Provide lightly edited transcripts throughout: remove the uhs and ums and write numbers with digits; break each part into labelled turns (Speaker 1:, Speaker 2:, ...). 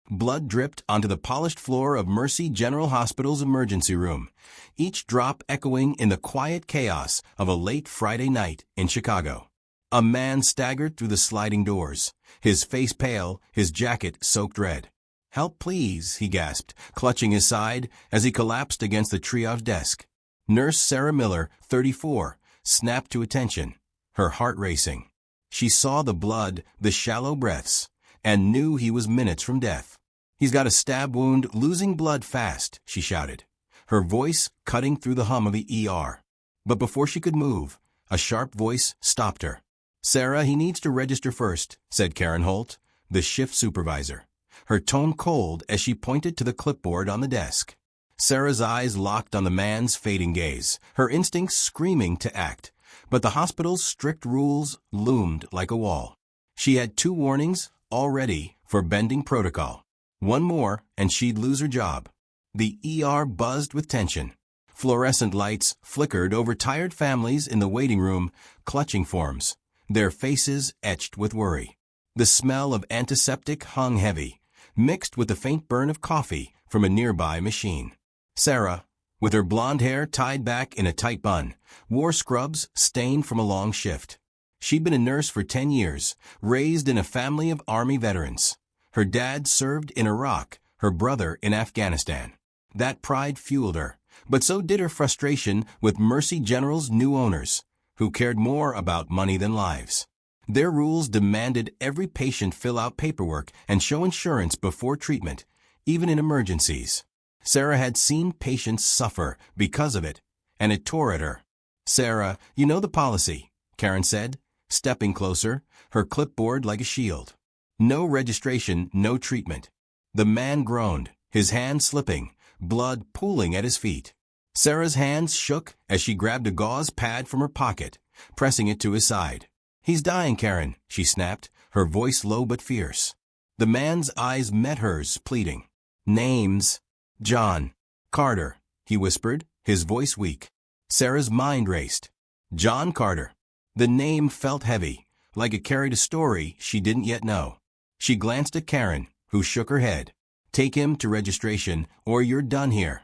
Speaker 1: Blood dripped onto the polished floor of Mercy General Hospital's emergency room, each drop echoing in the quiet chaos of a late Friday night in Chicago. A man staggered through the sliding doors, his face pale, his jacket soaked red. "Help, please," he gasped, clutching his side as he collapsed against the triage desk. Nurse Sarah Miller, 34, snapped to attention, her heart racing. She saw the blood, the shallow breaths, and knew he was minutes from death. "He's got a stab wound, losing blood fast," she shouted, her voice cutting through the hum of the ER. But before she could move, a sharp voice stopped her. "Sarah, he needs to register first," said Karen Holt, the shift supervisor, her tone cold as she pointed to the clipboard on the desk. Sarah's eyes locked on the man's fading gaze, her instincts screaming to act, but the hospital's strict rules loomed like a wall. She had 2 warnings already for bending protocol. One more, and she'd lose her job. The ER buzzed with tension. Fluorescent lights flickered over tired families in the waiting room, clutching forms, their faces etched with worry. The smell of antiseptic hung heavy, mixed with the faint burn of coffee from a nearby machine. Sarah, with her blonde hair tied back in a tight bun, wore scrubs stained from a long shift. She'd been a nurse for 10 years, raised in a family of Army veterans. Her dad served in Iraq, her brother in Afghanistan. That pride fueled her, but so did her frustration with Mercy General's new owners, who cared more about money than lives. Their rules demanded every patient fill out paperwork and show insurance before treatment, even in emergencies. Sarah had seen patients suffer because of it, and it tore at her. "Sarah, you know the policy," Karen said, stepping closer, her clipboard like a shield. "No registration, no treatment." The man groaned, his hand slipping, blood pooling at his feet. Sarah's hands shook as she grabbed a gauze pad from her pocket, pressing it to his side. "He's dying, Karen," she snapped, her voice low but fierce. The man's eyes met hers, pleading. "Names." "John Carter," he whispered, his voice weak. Sarah's mind raced. John Carter. The name felt heavy, like it carried a story she didn't yet know. She glanced at Karen, who shook her head. "Take him to registration, or you're done here."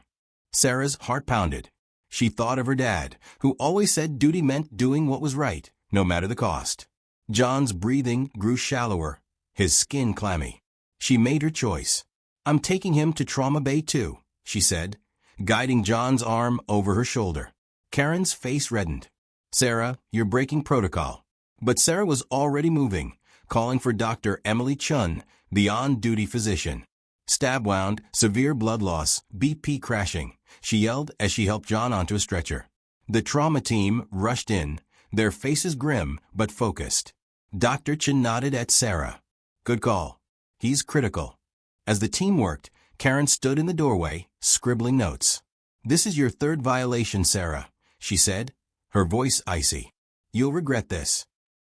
Speaker 1: Sarah's heart pounded. She thought of her dad, who always said duty meant doing what was right, no matter the cost. John's breathing grew shallower, his skin clammy. She made her choice. "I'm taking him to Trauma Bay too," she said, guiding John's arm over her shoulder. Karen's face reddened. "Sarah, you're breaking protocol." But Sarah was already moving, calling for Dr. Emily Chun, the on-duty physician. "Stab wound, severe blood loss, BP crashing," she yelled as she helped John onto a stretcher. The trauma team rushed in, their faces grim but focused. Dr. Chun nodded at Sarah. "Good call. He's critical." As the team worked, Karen stood in the doorway, scribbling notes. "This is your 3rd violation, Sarah," she said, her voice icy. "You'll regret this."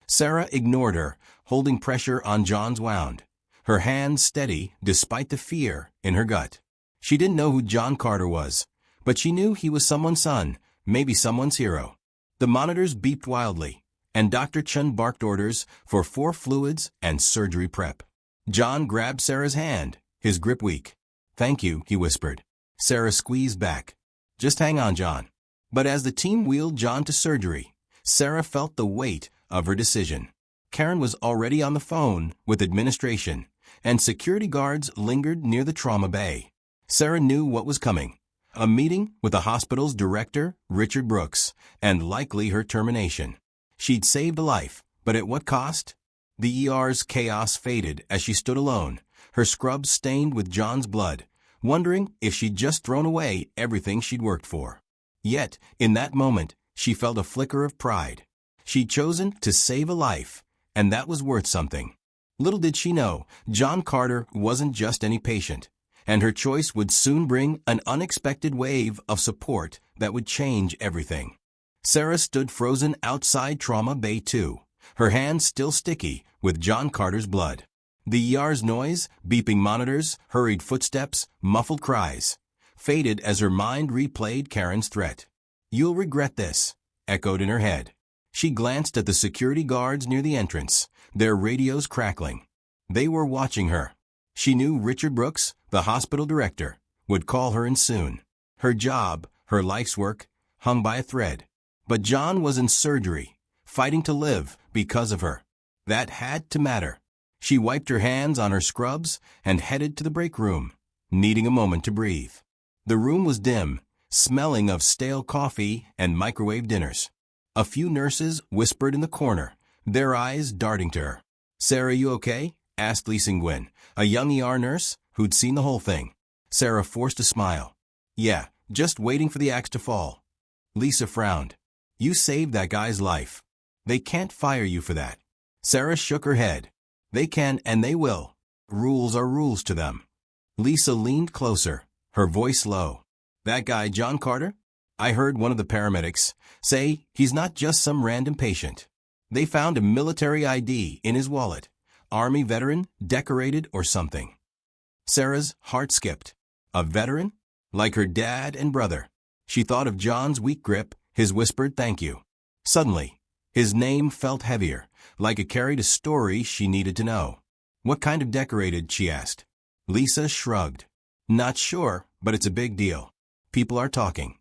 Speaker 1: Sarah ignored her, holding pressure on John's wound, her hands steady despite the fear in her gut. She didn't know who John Carter was, but she knew he was someone's son, maybe someone's hero. The monitors beeped wildly, and Dr. Chun barked orders for 4 fluids and surgery prep. John grabbed Sarah's hand, his grip weak. "Thank you," he whispered. Sarah squeezed back. "Just hang on, John." But as the team wheeled John to surgery, Sarah felt the weight of her decision. Karen was already on the phone with administration, and security guards lingered near the trauma bay. Sarah knew what was coming. A meeting with the hospital's director, Richard Brooks, and likely her termination. She'd saved a life, but at what cost? The ER's chaos faded as she stood alone, her scrubs stained with John's blood, wondering if she'd just thrown away everything she'd worked for. Yet, in that moment, she felt a flicker of pride. She'd chosen to save a life, and that was worth something. Little did she know, John Carter wasn't just any patient, and her choice would soon bring an unexpected wave of support that would change everything. Sarah stood frozen outside Trauma Bay 2, her hands still sticky with John Carter's blood. The ER's noise, beeping monitors, hurried footsteps, muffled cries, faded as her mind replayed Karen's threat. "You'll regret this," echoed in her head. She glanced at the security guards near the entrance, their radios crackling. They were watching her. She knew Richard Brooks, the hospital director, would call her in soon. Her job, her life's work, hung by a thread. But John was in surgery, fighting to live because of her. That had to matter. She wiped her hands on her scrubs and headed to the break room, needing a moment to breathe. The room was dim, smelling of stale coffee and microwave dinners. A few nurses whispered in the corner, their eyes darting to her. "Sarah, you okay?" asked Lisa Nguyen, a young ER nurse who'd seen the whole thing. Sarah forced a smile. "Yeah, just waiting for the axe to fall." Lisa frowned. "You saved that guy's life. They can't fire you for that." Sarah shook her head. "They can and they will. Rules are rules to them." Lisa leaned closer, her voice low. "That guy, John Carter? I heard one of the paramedics say he's not just some random patient. They found a military ID in his wallet. Army veteran, decorated or something." Sarah's heart skipped. A veteran? Like her dad and brother. She thought of John's weak grip, his whispered thank you. Suddenly, his name felt heavier, like it carried a story she needed to know. "What kind of decorated?" she asked. Lisa shrugged. "Not sure, but it's a big deal. People are talking."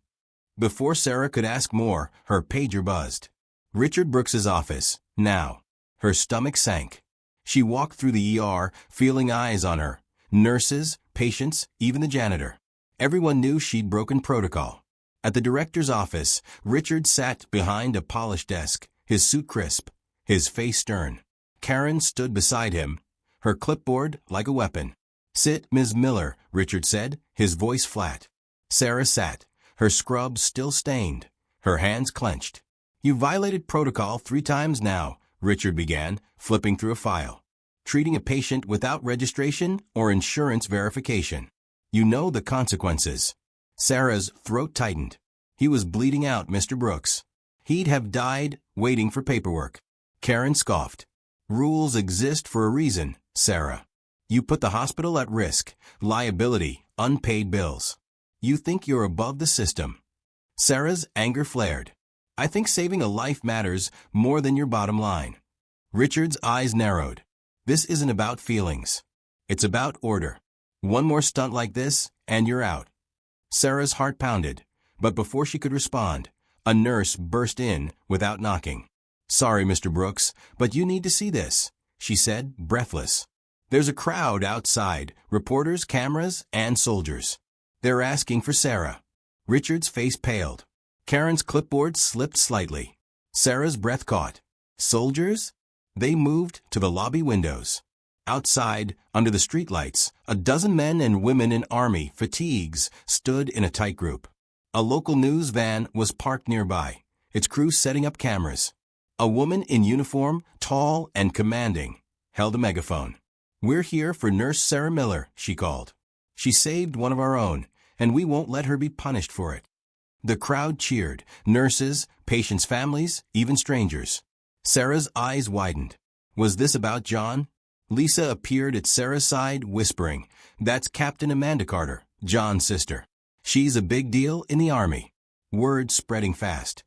Speaker 1: Before Sarah could ask more, her pager buzzed. Richard Brooks's office, now. Her stomach sank. She walked through the ER, feeling eyes on her. Nurses, patients, even the janitor. Everyone knew she'd broken protocol. At the director's office, Richard sat behind a polished desk, his suit crisp, his face stern. Karen stood beside him, her clipboard like a weapon. "Sit, Ms. Miller," Richard said, his voice flat. Sarah sat, her scrubs still stained, her hands clenched. "You violated protocol 3 times now," Richard began, flipping through a file. "Treating a patient without registration or insurance verification. You know the consequences." Sarah's throat tightened. He was bleeding out, Mr. Brooks. He'd have died waiting for paperwork. Karen scoffed. "Rules exist for a reason, Sarah. You put the hospital at risk, liability, unpaid bills. You think you're above the system." Sarah's anger flared. "I think saving a life matters more than your bottom line." Richard's eyes narrowed. "This isn't about feelings. It's about order. One more stunt like this, and you're out." Sarah's heart pounded, but before she could respond, a nurse burst in without knocking. "Sorry, Mr. Brooks, but you need to see this," she said, breathless. "There's a crowd outside, reporters, cameras, and soldiers. They're asking for Sarah." Richard's face paled. Karen's clipboard slipped slightly. Sarah's breath caught. "Soldiers?" They moved to the lobby windows. Outside, under the streetlights, a dozen men and women in army fatigues stood in a tight group. A local news van was parked nearby, its crew setting up cameras. A woman in uniform, tall and commanding, held a megaphone. "We're here for Nurse Sarah Miller," she called. "She saved one of our own, and we won't let her be punished for it." The crowd cheered, nurses, patients' families, even strangers. Sarah's eyes widened. Was this about John? Lisa appeared at Sarah's side, whispering, "That's Captain Amanda Carter, John's sister. She's a big deal in the Army." Word spreading fast.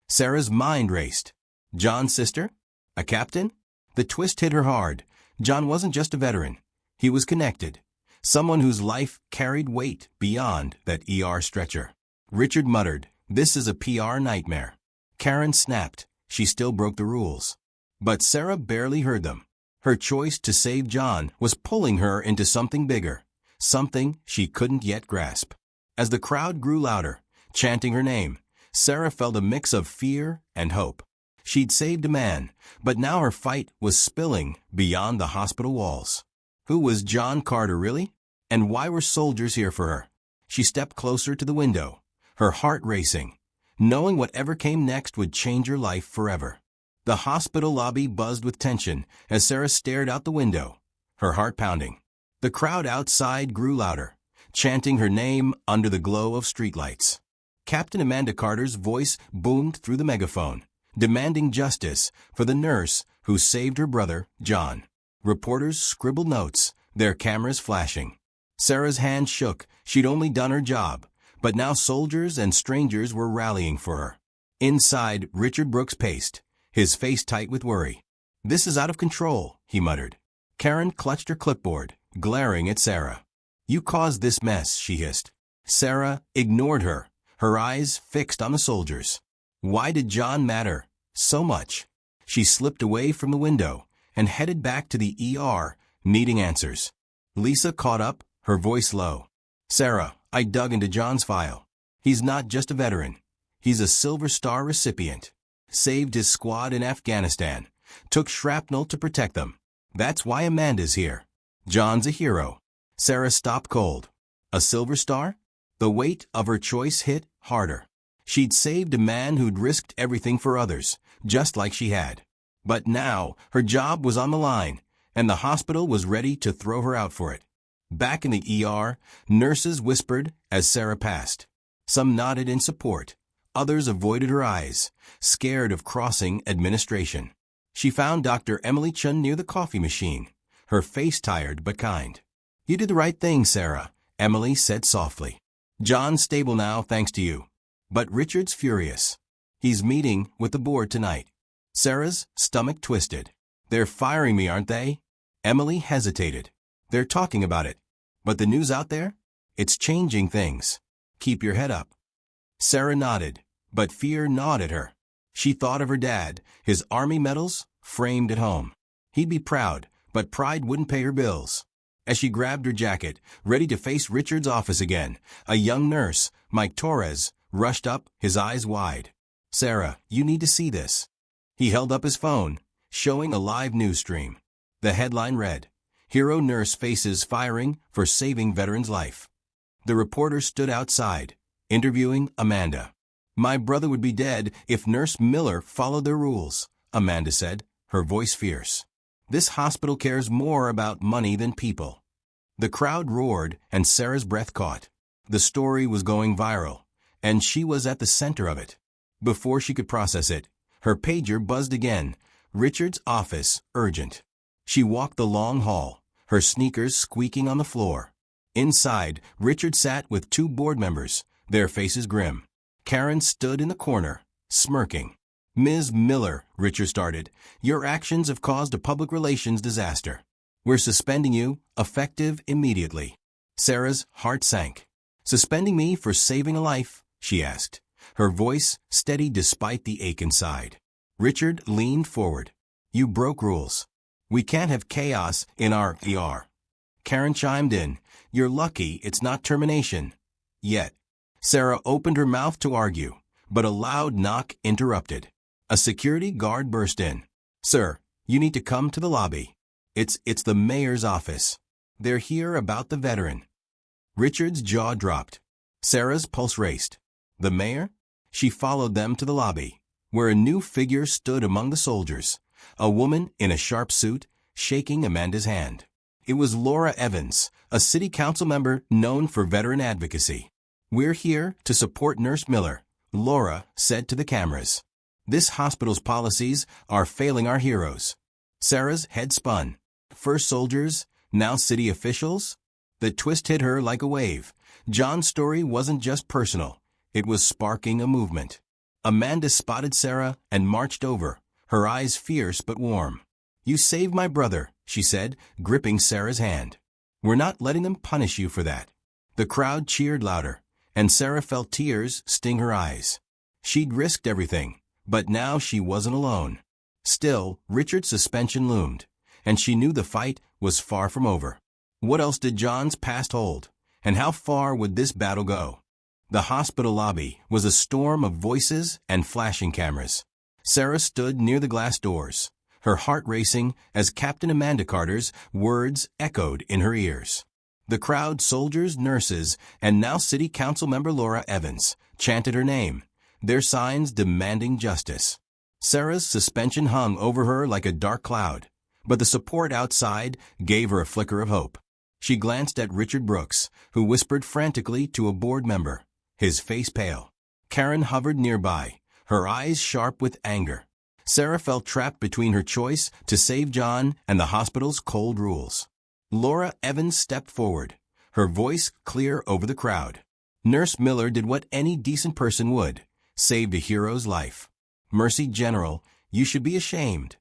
Speaker 1: Sarah's mind raced. John's sister? A captain? The twist hit her hard. John wasn't just a veteran. He was connected. Someone whose life carried weight beyond that ER stretcher. Richard muttered, "This is a PR nightmare." Karen snapped. She still broke the rules. But Sarah barely heard them. Her choice to save John was pulling her into something bigger, something she couldn't yet grasp. As the crowd grew louder, chanting her name, Sarah felt a mix of fear and hope. She'd saved a man, but now her fight was spilling beyond the hospital walls. Who was John Carter really? And why were soldiers here for her? She stepped closer to the window, her heart racing, knowing whatever came next would change her life forever. The hospital lobby buzzed with tension as Sarah stared out the window, her heart pounding. The crowd outside grew louder, chanting her name under the glow of streetlights. Captain Amanda Carter's voice boomed through the megaphone, demanding justice for the nurse who saved her brother, John. Reporters scribbled notes, their cameras flashing. Sarah's hand shook. She'd only done her job, but now soldiers and strangers were rallying for her. Inside, Richard Brooks paced, his face tight with worry. "This is out of control," he muttered. Karen clutched her clipboard, glaring at Sarah. "You caused this mess," she hissed. Sarah ignored her, her eyes fixed on the soldiers. Why did John matter so much? She slipped away from the window and headed back to the ER, needing answers. Lisa caught up, her voice low. "Sarah, I dug into John's file. He's not just a veteran. He's a Silver Star recipient. Saved his squad in Afghanistan. Took shrapnel to protect them. That's why Amanda's here. John's a hero." Sarah stopped cold. A Silver Star? The weight of her choice hit harder. She'd saved a man who'd risked everything for others, just like she had. But now, her job was on the line, and the hospital was ready to throw her out for it. Back in the ER, nurses whispered as Sarah passed. Some nodded in support. Others avoided her eyes, scared of crossing administration. She found Dr. Emily Chun near the coffee machine, her face tired but kind. "You did the right thing, Sarah," Emily said softly. "John's stable now thanks to you. But Richard's furious. He's meeting with the board tonight." Sarah's stomach twisted. "They're firing me, aren't they?" Emily hesitated. "They're talking about it. But the news out there? It's changing things. Keep your head up." Sarah nodded, but fear gnawed at her. She thought of her dad, his Army medals framed at home. He'd be proud, but pride wouldn't pay her bills. As she grabbed her jacket, ready to face Richard's office again, a young nurse, Mike Torres, rushed up, his eyes wide. "Sarah, you need to see this." He held up his phone, showing a live news stream. The headline read, "Hero Nurse Faces Firing for Saving Veteran's Life." The reporter stood outside, interviewing Amanda. "My brother would be dead if Nurse Miller followed their rules," Amanda said, her voice fierce. "This hospital cares more about money than people." The crowd roared and Sarah's breath caught. The story was going viral, and she was at the center of it. Before she could process it, her pager buzzed again. Richard's office, urgent. She walked the long hall, her sneakers squeaking on the floor. Inside, Richard sat with two board members, their faces grim. Karen stood in the corner, smirking. "Ms. Miller," Richard started, "your actions have caused a public relations disaster. We're suspending you, effective immediately." Sarah's heart sank. "Suspending me for saving a life?" she asked, her voice steady despite the ache inside. Richard leaned forward. "You broke rules. We can't have chaos in our ER." Karen chimed in. "You're lucky it's not termination. Yet." Sarah opened her mouth to argue, but a loud knock interrupted. A security guard burst in. "Sir, you need to come to the lobby. It's the mayor's office. They're here about the veteran." Richard's jaw dropped. Sarah's pulse raced. The mayor? She followed them to the lobby, where a new figure stood among the soldiers, a woman in a sharp suit, shaking Amanda's hand. It was Laura Evans, a city council member known for veteran advocacy. "We're here to support Nurse Miller," Laura said to the cameras. "This hospital's policies are failing our heroes." Sarah's head spun. First soldiers, now city officials? The twist hit her like a wave. John's story wasn't just personal. It was sparking a movement. Amanda spotted Sarah and marched over, her eyes fierce but warm. "You saved my brother," she said, gripping Sarah's hand. "We're not letting them punish you for that." The crowd cheered louder, and Sarah felt tears sting her eyes. She'd risked everything, but now she wasn't alone. Still, Richard's suspension loomed, and she knew the fight was far from over. What else did John's past hold, and how far would this battle go? The hospital lobby was a storm of voices and flashing cameras. Sarah stood near the glass doors, her heart racing as Captain Amanda Carter's words echoed in her ears. The crowd, soldiers, nurses, and now City Council member Laura Evans, chanted her name, their signs demanding justice. Sarah's suspension hung over her like a dark cloud, but the support outside gave her a flicker of hope. She glanced at Richard Brooks, who whispered frantically to a board member, his face pale. Karen hovered nearby, her eyes sharp with anger. Sarah felt trapped between her choice to save John and the hospital's cold rules. Laura Evans stepped forward, her voice clear over the crowd. Nurse Miller did what any decent person would, saved a hero's life. Mercy General, you should be ashamed.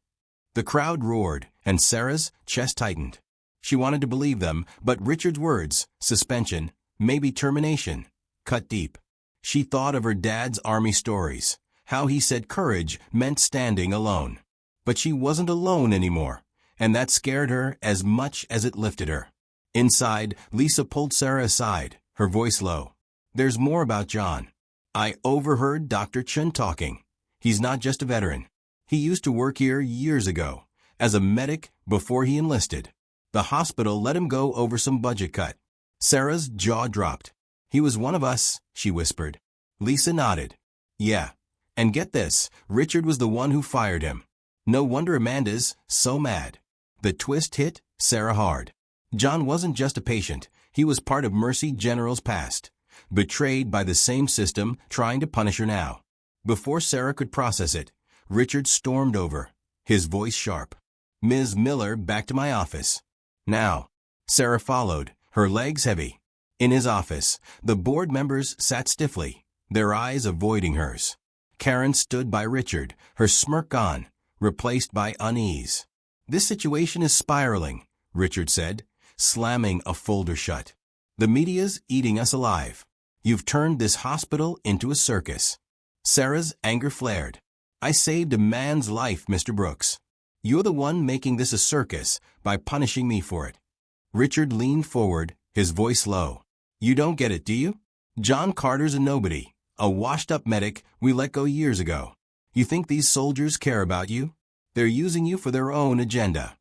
Speaker 1: The crowd roared, and Sarah's chest tightened. She wanted to believe them, but Richard's words, suspension, maybe termination, cut deep. She thought of her dad's army stories, how he said courage meant standing alone. But she wasn't alone anymore, and that scared her as much as it lifted her. Inside, Lisa pulled Sarah aside, her voice low. There's more about John. I overheard Dr. Chun talking. He's not just a veteran. He used to work here years ago, as a medic before he enlisted. The hospital let him go over some budget cut. Sarah's jaw dropped. He was one of us, she whispered. Lisa nodded. Yeah. And get this, Richard was the one who fired him. No wonder Amanda's so mad. The twist hit Sarah hard. John wasn't just a patient. He was part of Mercy General's past. Betrayed by the same system trying to punish her now. Before Sarah could process it, Richard stormed over, his voice sharp. Ms. Miller, back to my office. Now. Sarah followed, her legs heavy. In his office, the board members sat stiffly, their eyes avoiding hers. Karen stood by Richard, her smirk gone, replaced by unease. This situation is spiraling, Richard said, slamming a folder shut. The media's eating us alive. You've turned this hospital into a circus. Sarah's anger flared. I saved a man's life, Mr. Brooks. You're the one making this a circus by punishing me for it. Richard leaned forward, his voice low. You don't get it, do you? John Carter's a nobody, a washed-up medic we let go years ago. You think these soldiers care about you? They're using you for their own agenda.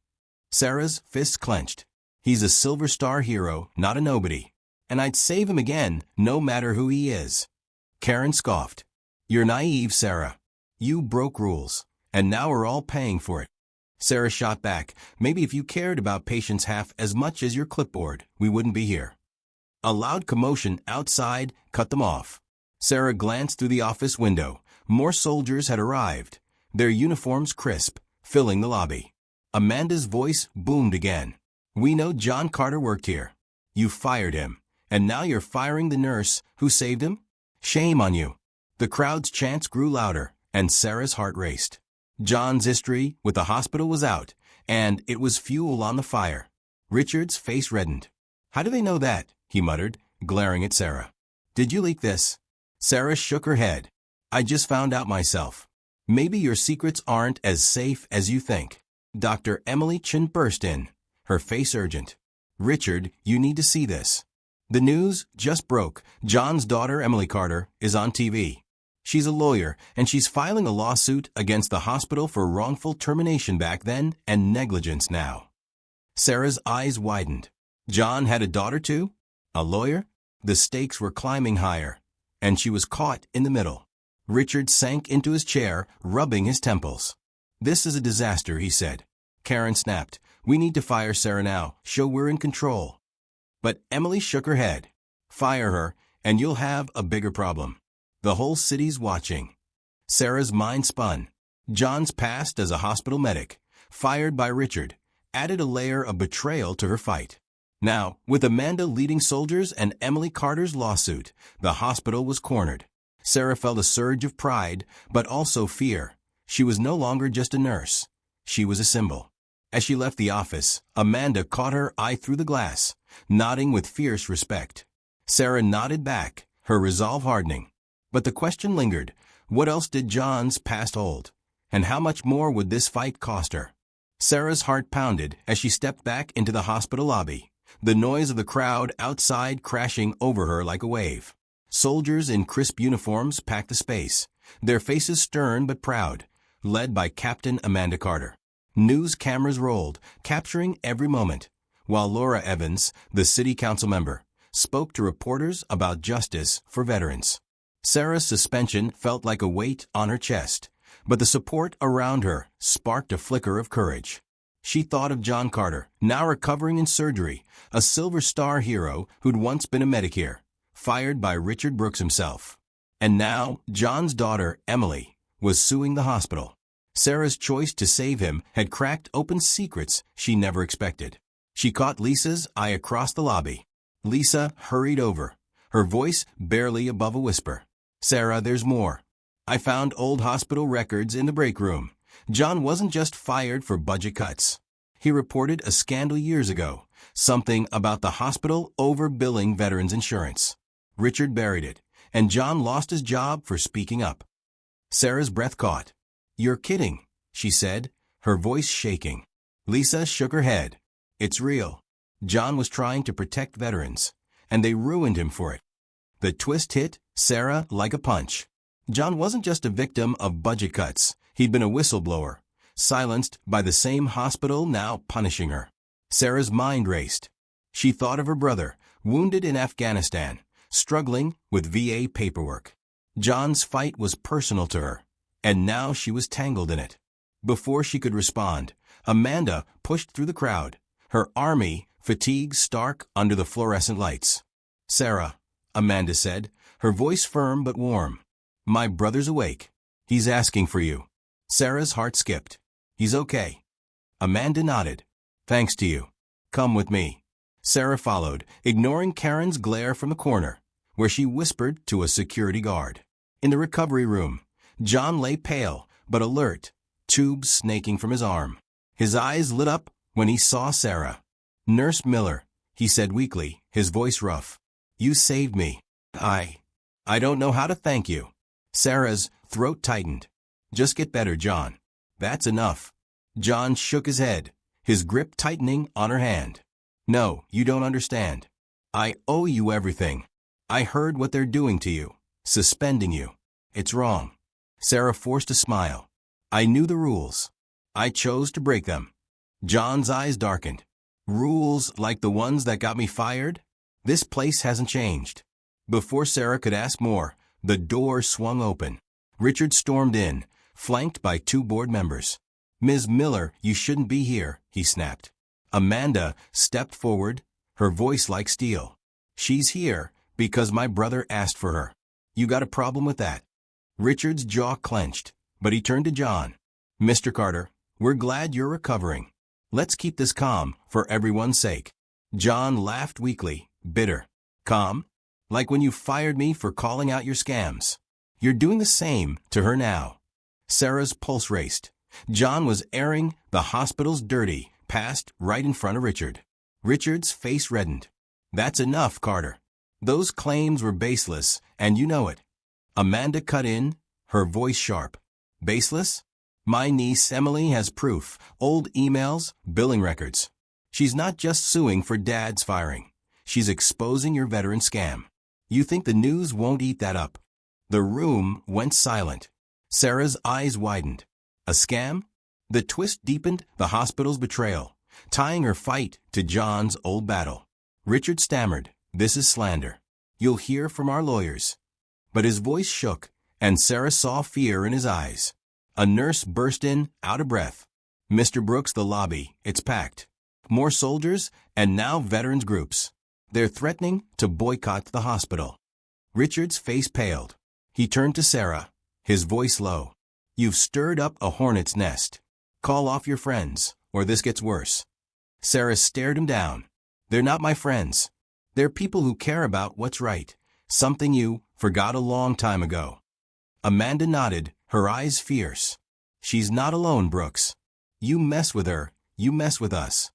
Speaker 1: Sarah's fists clenched. He's a Silver Star hero, not a nobody. And I'd save him again, no matter who he is. Karen scoffed. You're naive, Sarah. You broke rules, and now we're all paying for it. Sarah shot back. Maybe if you cared about patients half as much as your clipboard, we wouldn't be here. A loud commotion outside cut them off. Sarah glanced through the office window. More soldiers had arrived, their uniforms crisp, filling the lobby. Amanda's voice boomed again. We know John Carter worked here. You fired him, and now you're firing the nurse who saved him? Shame on you. The crowd's chants grew louder, and Sarah's heart raced. John's history with the hospital was out, and it was fuel on the fire. Richard's face reddened. How do they know that? He muttered, glaring at Sarah. Did you leak this? Sarah shook her head. I just found out myself. Maybe your secrets aren't as safe as you think. Dr. Emily Chin burst in, her face urgent. Richard, you need to see this. The news just broke. John's daughter, Emily Carter, is on TV. She's a lawyer, and she's filing a lawsuit against the hospital for wrongful termination back then and negligence now. Sarah's eyes widened. John had a daughter too? A lawyer? The stakes were climbing higher, and she was caught in the middle. Richard sank into his chair, rubbing his temples. This is a disaster, he said. Karen snapped. We need to fire Sarah now, show we're in control. But Emily shook her head. Fire her, and you'll have a bigger problem. The whole city's watching. Sarah's mind spun. John's past as a hospital medic, fired by Richard, added a layer of betrayal to her fight. Now, with Amanda leading soldiers and Emily Carter's lawsuit, the hospital was cornered. Sarah felt a surge of pride, but also fear. She was no longer just a nurse. She was a symbol. As she left the office, Amanda caught her eye through the glass, nodding with fierce respect. Sarah nodded back, her resolve hardening. But the question lingered. What else did John's past hold? And how much more would this fight cost her? Sarah's heart pounded as she stepped back into the hospital lobby, the noise of the crowd outside crashing over her like a wave. Soldiers in crisp uniforms packed the space, their faces stern but proud, led by Captain Amanda Carter. News cameras rolled, capturing every moment, while Laura Evans, the city council member, spoke to reporters about justice for veterans. Sarah's suspension felt like a weight on her chest, but the support around her sparked a flicker of courage. She thought of John Carter, now recovering in surgery, a Silver Star hero who'd once been a medic here, fired by Richard Brooks himself. And now, John's daughter, Emily, was suing the hospital. Sarah's choice to save him had cracked open secrets she never expected. She caught Lisa's eye across the lobby. Lisa hurried over, her voice barely above a whisper. Sarah, there's more. I found old hospital records in the break room. John wasn't just fired for budget cuts. He reported a scandal years ago, Something about the hospital overbilling veterans' insurance. Richard buried it, and John lost his job for speaking up. Sarah's breath caught. "You're kidding," she said, her voice shaking. Lisa shook her head. "It's real. John was trying to protect veterans, and they ruined him for it." The twist hit Sarah like a punch. John wasn't just a victim of budget cuts. He'd been a whistleblower, silenced by the same hospital now punishing her. Sarah's mind raced. She thought of her brother, wounded in Afghanistan, struggling with VA paperwork. John's fight was personal to her, and now she was tangled in it. Before she could respond, Amanda pushed through the crowd, her army fatigue stark under the fluorescent lights. "Sarah," Amanda said, her voice firm but warm. "My brother's awake. He's asking for you." Sarah's heart skipped. "He's okay." Amanda nodded. "Thanks to you. Come with me." Sarah followed, ignoring Karen's glare from the corner, where she whispered to a security guard. In the recovery room, John lay pale but alert, tubes snaking from his arm. His eyes lit up when he saw Sarah. "Nurse Miller," he said weakly, his voice rough. "You saved me. I don't know how to thank you." Sarah's throat tightened. "Just get better, John. That's enough." John shook his head, his grip tightening on her hand. "No, you don't understand. I owe you everything. I heard what they're doing to you, suspending you. It's wrong." Sarah forced a smile. "I knew the rules. I chose to break them." John's eyes darkened. "Rules like the ones that got me fired? This place hasn't changed." Before Sarah could ask more, the door swung open. Richard stormed in, flanked by two board members. "Ms. Miller, you shouldn't be here," he snapped. Amanda stepped forward, her voice like steel. "She's here because my brother asked for her. You got a problem with that?" Richard's jaw clenched, but he turned to John. "Mr. Carter, we're glad you're recovering. Let's keep this calm for everyone's sake." John laughed weakly, bitter. "Calm? Like when you fired me for calling out your scams. You're doing the same to her now." Sarah's pulse raced. John was airing the hospital's dirty past right in front of Richard. Richard's face reddened. "That's enough, Carter. Those claims were baseless, and you know it." Amanda cut in, her voice sharp. "Baseless? My niece Emily has proof, old emails, billing records. She's not just suing for Dad's firing. She's exposing your veteran scam. You think the news won't eat that up?" The room went silent. Sarah's eyes widened. A scam? The twist deepened the hospital's betrayal, tying her fight to John's old battle. Richard stammered, "This is slander. You'll hear from our lawyers." But his voice shook, and Sarah saw fear in his eyes. A nurse burst in, out of breath. "Mr. Brooks, the lobby. It's packed. More soldiers, and now veterans groups. They're threatening to boycott the hospital." Richard's face paled. He turned to Sarah, his voice low. "You've stirred up a hornet's nest. Call off your friends, or this gets worse." Sarah stared him down. "They're not my friends. They're people who care about what's right, something you forgot a long time ago." Amanda nodded, her eyes fierce. "She's not alone, Brooks. You mess with her, you mess with us."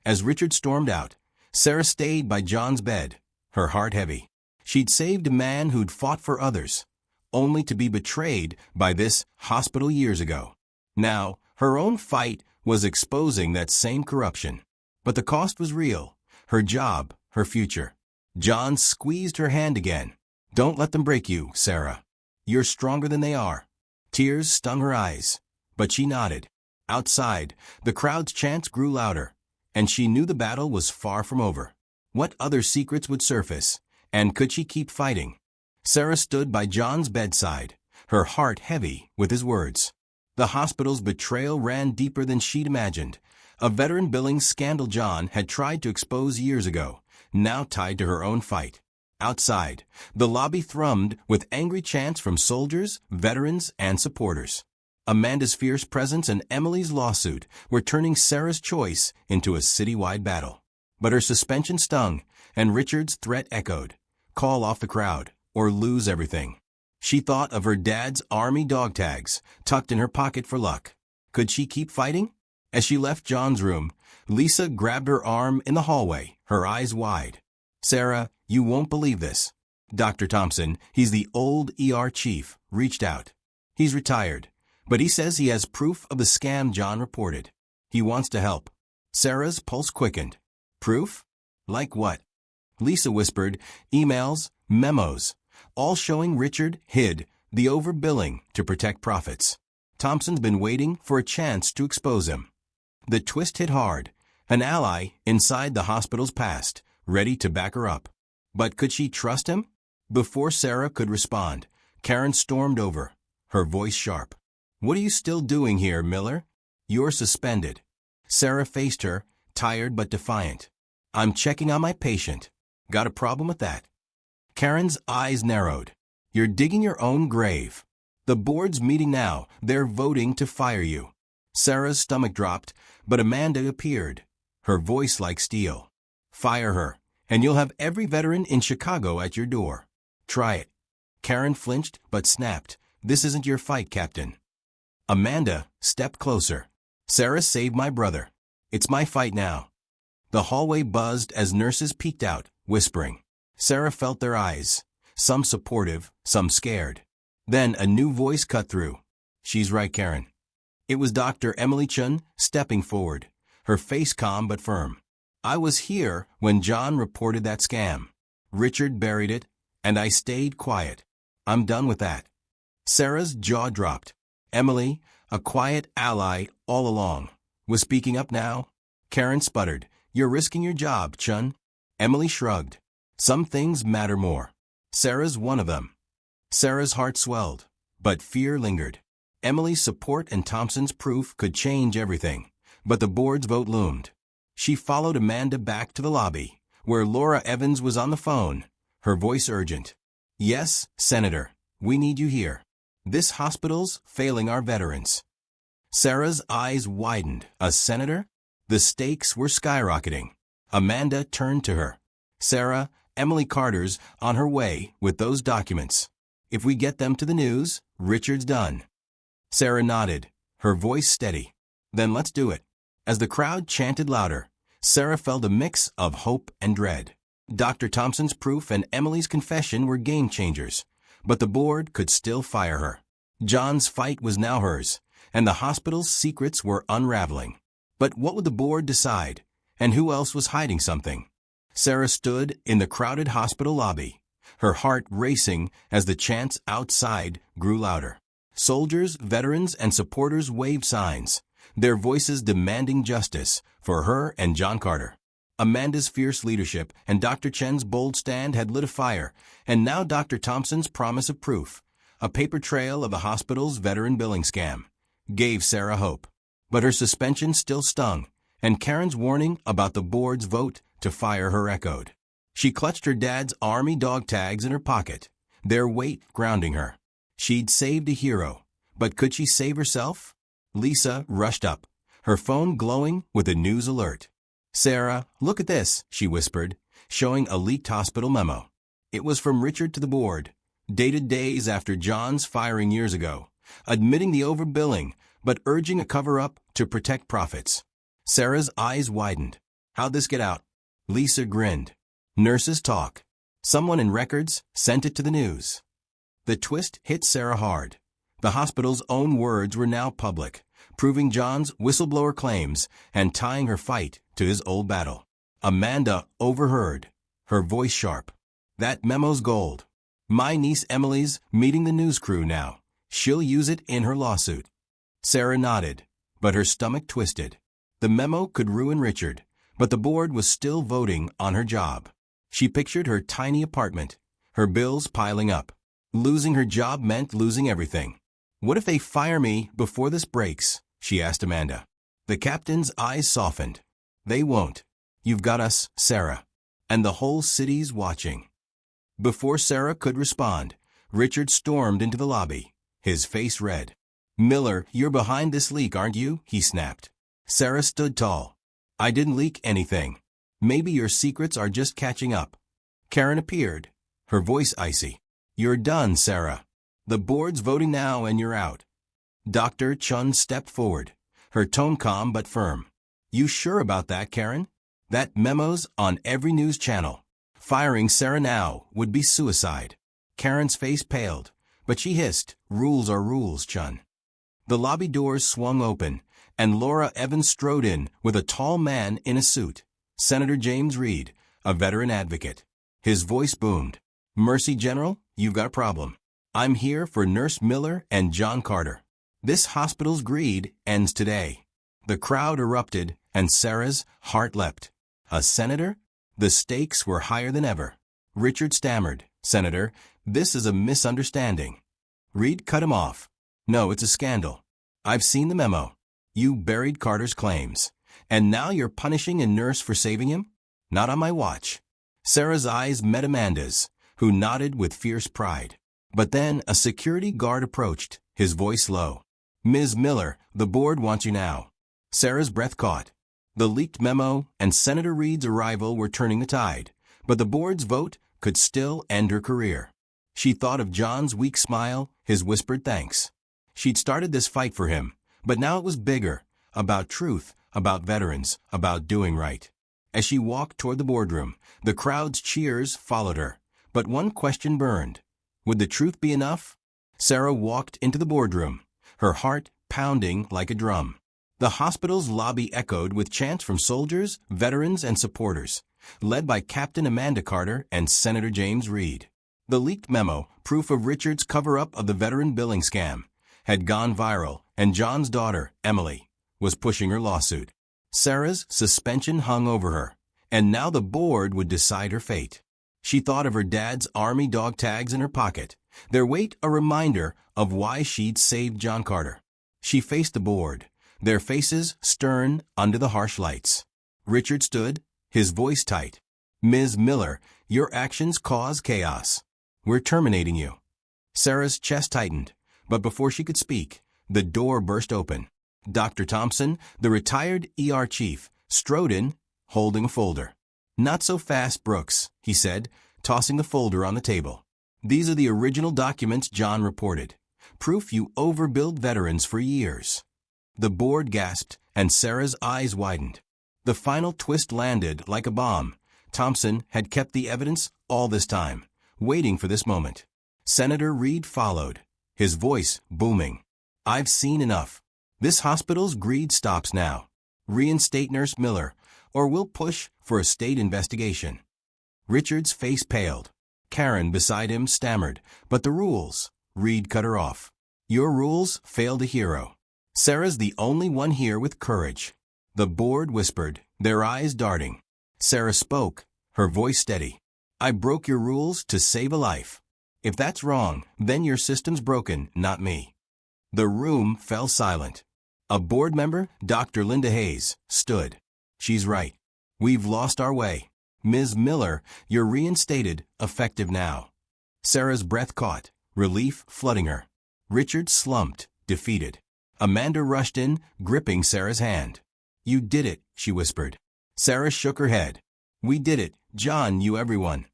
Speaker 1: As Richard stormed out, Sarah stayed by John's bed, her heart heavy. She'd saved a man who'd fought for others, only to be betrayed by this hospital years ago. Now, her own fight was exposing that same corruption. But the cost was real, her job, her future. John squeezed her hand again. "Don't let them break you, Sarah. You're stronger than they are." Tears stung her eyes, but she nodded. Outside, the crowd's chants grew louder, and she knew the battle was far from over. What other secrets would surface, and could she keep fighting? Sarah stood by John's bedside, her heart heavy with his words. The hospital's betrayal ran deeper than she'd imagined. A veteran billing scandal John had tried to expose years ago, now tied to her own fight. Outside, the lobby thrummed with angry chants from soldiers, veterans, and supporters. Amanda's fierce presence and Emily's lawsuit were turning Sarah's choice into a citywide battle. But her suspension stung, and Richard's threat echoed. Call off the crowd, or lose everything. She thought of her dad's army dog tags, tucked in her pocket for luck. Could she keep fighting? As she left John's room, Lisa grabbed her arm in the hallway, her eyes wide. "Sarah, you won't believe this. Dr. Thompson, he's the old ER chief, reached out. He's retired, but he says he has proof of the scam John reported. He wants to help." Sarah's pulse quickened. "Proof? Like what?" Lisa whispered, "Emails, memos, all showing Richard hid the overbilling to protect profits. Thompson's been waiting for a chance to expose him." The twist hit hard. An ally inside the hospital's past, ready to back her up. But could she trust him? Before Sarah could respond, Karen stormed over, her voice sharp. "What are you still doing here, Miller? You're suspended." Sarah faced her, tired but defiant. "I'm checking on my patient. Got a problem with that?" Karen's eyes narrowed. "You're digging your own grave. The board's meeting now. They're voting to fire you." Sarah's stomach dropped, but Amanda appeared, her voice like steel. "Fire her, and you'll have every veteran in Chicago at your door. Try it." Karen flinched but snapped, "This isn't your fight, Captain." Amanda stepped closer. "Sarah saved my brother. It's my fight now." The hallway buzzed as nurses peeked out, whispering. Sarah felt their eyes, some supportive, some scared. Then a new voice cut through. "She's right, Karen." It was Dr. Emily Chun stepping forward, her face calm but firm. "I was here when John reported that scam. Richard buried it, and I stayed quiet. I'm done with that." Sarah's jaw dropped. Emily, a quiet ally all along, was speaking up now. Karen sputtered, "You're risking your job, Chun." Emily shrugged. "Some things matter more. Sarah's one of them." Sarah's heart swelled, but fear lingered. Emily's support and Thompson's proof could change everything, but the board's vote loomed. She followed Amanda back to the lobby, where Laura Evans was on the phone, her voice urgent. "Yes, Senator, we need you here. This hospital's failing our veterans." Sarah's eyes widened. A senator? The stakes were skyrocketing. Amanda turned to her. "Sarah, Emily Carter's on her way with those documents. If we get them to the news, Richard's done." Sarah nodded, her voice steady. "Then let's do it." As the crowd chanted louder, Sarah felt a mix of hope and dread. Dr. Thompson's proof and Emily's confession were game changers, but the board could still fire her. John's fight was now hers, and the hospital's secrets were unraveling. But what would the board decide, and who else was hiding something? Sarah stood in the crowded hospital lobby, her heart racing as the chants outside grew louder. Soldiers, veterans, and supporters waved signs, their voices demanding justice for her and John Carter. Amanda's fierce leadership and Dr. Chen's bold stand had lit a fire, and now Dr. Thompson's promise of proof, a paper trail of the hospital's veteran billing scam, gave Sarah hope. But her suspension still stung, and Karen's warning about the board's vote to fire her echoed. She clutched her dad's army dog tags in her pocket, their weight grounding her. She'd saved a hero, but could she save herself? Lisa rushed up, her phone glowing with a news alert. "Sarah, look at this," she whispered, showing a leaked hospital memo. It was from Richard to the board, dated days after John's firing years ago, admitting the overbilling, but urging a cover-up to protect profits. Sarah's eyes widened. "How'd this get out?" Lisa grinned. "Nurses talk. Someone in records sent it to the news." The twist hit Sarah hard. The hospital's own words were now public, proving John's whistleblower claims and tying her fight to his old battle. Amanda overheard, her voice sharp. "That memo's gold. My niece Emily's meeting the news crew now. She'll use it in her lawsuit." Sarah nodded, but her stomach twisted. The memo could ruin Richard, but the board was still voting on her job. She pictured her tiny apartment, her bills piling up. Losing her job meant losing everything. "What if they fire me before this breaks?" she asked Amanda. The captain's eyes softened. "They won't. You've got us, Sarah. And the whole city's watching." Before Sarah could respond, Richard stormed into the lobby, his face red. "Miller, you're behind this leak, aren't you?" he snapped. Sarah stood tall. "I didn't leak anything. Maybe your secrets are just catching up." Karen appeared, her voice icy. "You're done, Sarah. The board's voting now and you're out." Dr. Chun stepped forward, her tone calm but firm. You sure about that, Karen? That memo's on every news channel. Firing Sarah now would be suicide. Karen's face paled, but she hissed, rules are rules, Chun. The lobby doors swung open, and Laura Evans strode in with a tall man in a suit, Senator James Reed, a veteran advocate. His voice boomed. Mercy General, you've got a problem. I'm here for Nurse Miller and John Carter. This hospital's greed ends today. The crowd erupted, and Sarah's heart leapt. A senator? The stakes were higher than ever. Richard stammered, Senator, this is a misunderstanding. Reed cut him off. No, it's a scandal. I've seen the memo. You buried Carter's claims. And now you're punishing a nurse for saving him? Not on my watch. Sarah's eyes met Amanda's, who nodded with fierce pride. But then a security guard approached, his voice low. Ms. Miller, the board wants you now. Sarah's breath caught. The leaked memo and Senator Reed's arrival were turning the tide, but the board's vote could still end her career. She thought of John's weak smile, his whispered thanks. She'd started this fight for him, but now it was bigger, about truth, about veterans, about doing right. As she walked toward the boardroom, the crowd's cheers followed her, but one question burned. Would the truth be enough? Sarah walked into the boardroom, her heart pounding like a drum. The hospital's lobby echoed with chants from soldiers, veterans, and supporters, led by Captain Amanda Carter and Senator James Reed. The leaked memo, proof of Richard's cover-up of the veteran billing scam, had gone viral, and John's daughter, Emily, was pushing her lawsuit. Sarah's suspension hung over her, and now the board would decide her fate. She thought of her dad's Army dog tags in her pocket, their weight a reminder of why she'd saved John Carter. She faced the board, their faces stern under the harsh lights. Richard stood, his voice tight. Ms. Miller, your actions cause chaos. We're terminating you. Sarah's chest tightened, but before she could speak, the door burst open. Dr. Thompson, the retired ER chief, strode in, holding a folder. Not so fast, Brooks, he said, tossing the folder on the table. These are the original documents John reported. Proof you overbilled veterans for years. The board gasped, and Sarah's eyes widened. The final twist landed like a bomb. Thompson had kept the evidence all this time, waiting for this moment. Senator Reed followed, his voice booming. I've seen enough. This hospital's greed stops now. Reinstate Nurse Miller, or we'll push for a state investigation. Richard's face paled. Karen beside him stammered, but the rules. Reed cut her off. Your rules failed a hero. Sarah's the only one here with courage. The board whispered, their eyes darting. Sarah spoke, her voice steady. I broke your rules to save a life. If that's wrong, then your system's broken, not me. The room fell silent. A board member, Dr. Linda Hayes, stood. She's right. We've lost our way. Ms. Miller, you're reinstated, effective now. Sarah's breath caught, relief flooding her. Richard slumped, defeated. Amanda rushed in, gripping Sarah's hand. You did it, she whispered. Sarah shook her head. We did it, John, you everyone.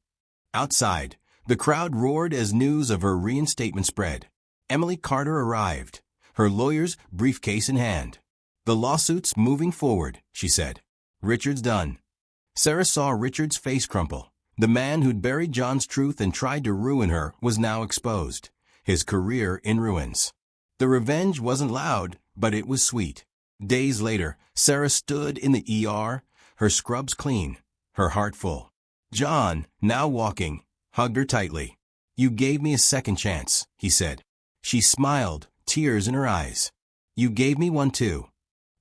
Speaker 1: Outside, the crowd roared as news of her reinstatement spread. Emily Carter arrived, her lawyer's briefcase in hand. The lawsuit's moving forward, she said. Richard's done. Sarah saw Richard's face crumple. The man who'd buried John's truth and tried to ruin her was now exposed, his career in ruins. The revenge wasn't loud, but it was sweet. Days later, Sarah stood in the ER, her scrubs clean, her heart full. John, now walking, hugged her tightly. You gave me a second chance, he said. She smiled, tears in her eyes. You gave me one too.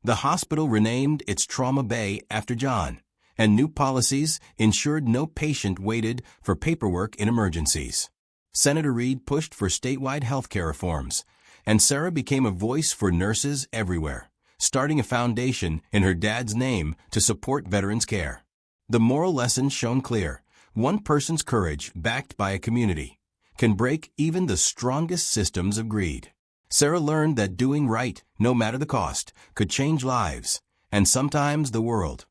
Speaker 1: The hospital renamed its trauma bay after John, and new policies ensured no patient waited for paperwork in emergencies. Senator Reed pushed for statewide healthcare reforms, and Sarah became a voice for nurses everywhere, starting a foundation in her dad's name to support veterans' care. The moral lesson shone clear. One person's courage, backed by a community, can break even the strongest systems of greed. Sarah learned that doing right, no matter the cost, could change lives, and sometimes the world.